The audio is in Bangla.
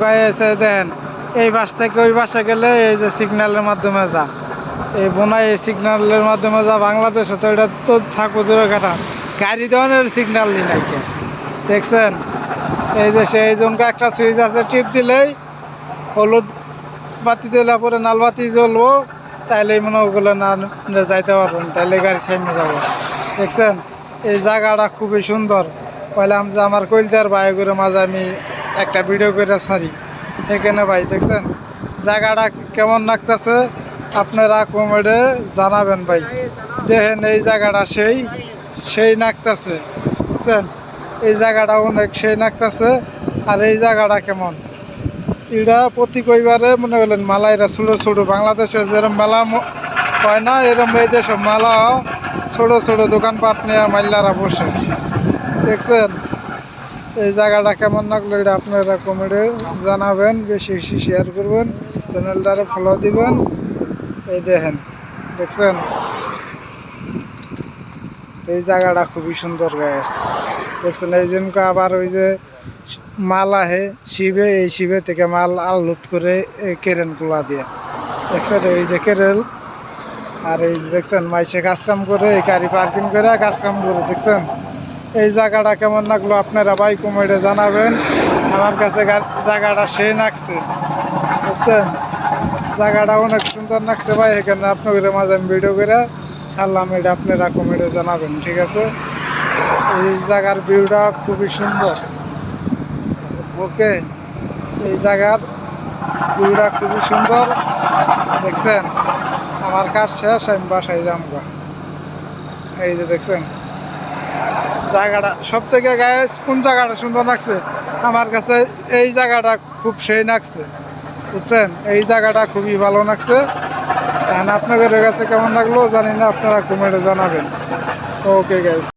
গায়ে দেন এই বাস থেকে ওই বাসে গেলে এই যে সিগন্যালের মাধ্যমে যা এই বোনাই এই সিগন্যালের মাধ্যমে যা বাংলাদেশে তো এটা তো থাকবো দূরে কথা গাড়ি ধরনের সিগন্যাল দিই নাকি দেখছেন এই যে সেই জনকে একটা সুইচ আছে টিপ দিলেই হলুদ বাতি জ্বলে পরে নাল বাতি জ্বলবো তাইলে মনে ওগুলো না যাইতে পারবেন তাইলে গাড়ি থেমে যাবো দেখছেন এই জায়গাটা খুবই সুন্দর বললাম যে আমার কলজার ভাই করে মাঝে আমি একটা ভিডিও করে ছাড়ি এখানে ভাই দেখছেন জায়গাটা কেমন লাগতেছে আপনারা কমেন্টে জানাবেন ভাই দেখেন এই জায়গাটা সেই লাগতেছে বুঝছেন এই জায়গাটা অনেক সেই লাগতেছে আর এই জায়গাটা কেমন এটা প্রতি কইবারে মনে করলেন মালা এরা ছোটো ছোটো বাংলাদেশে যেরকম মেলা হয় না এরকম এই দেশে মেলা ছোটো ছোটো দোকানপাট নিয়ে মাইলারা বসে দেখছেন এই জায়গাটা কেমন লাগলো এটা আপনারা কমেন্টে জানাবেন বেশি বেশি শেয়ার করবেন চ্যানেলটারে ফলো দিবেন এই দেখেন দেখছেন এই জায়গাটা খুবই সুন্দর গাছ দেখছেন এই জন্য আবার ওই যে মাল আহে শিবে এই শিবে থেকে মাল আলুট করে এই কেরেনগুলা দিয়ে দেখছেন এই যে কেরেল আর এই দেখছেন মাইসে কাজকাম করে এই গাড়ি পার্কিং করে কাজকাম করে দেখছেন এই জায়গাটা কেমন লাগলো আপনারা ভাই কমেন্টে জানাবেন আমার কাছে জায়গাটা সেই লাগছে বুঝছেন জায়গাটা অনেক সুন্দর লাগছে ভাই এখানে আপনাদের মাঝে আমি ভিডিও করে ছাড়লাম এটা আপনারা কমেন্টে জানাবেন ঠিক আছে এই জায়গার ভিউটা খুবই সুন্দর ওকে এই জায়গার ভিউটা খুবই সুন্দর দেখছেন আমার কাজ শেষ আমি বাসায় যাবো এই যে দেখছেন জায়গাটা সব থেকে গায়ে কোন জায়গাটা সুন্দর লাগছে আমার কাছে এই জায়গাটা খুব সেই লাগছে বুঝছেন এই জায়গাটা খুবই ভালো লাগছে এখন আপনাদের কাছে কেমন লাগলো জানি না আপনারা কমেন্টে জানাবেন ওকে গাইস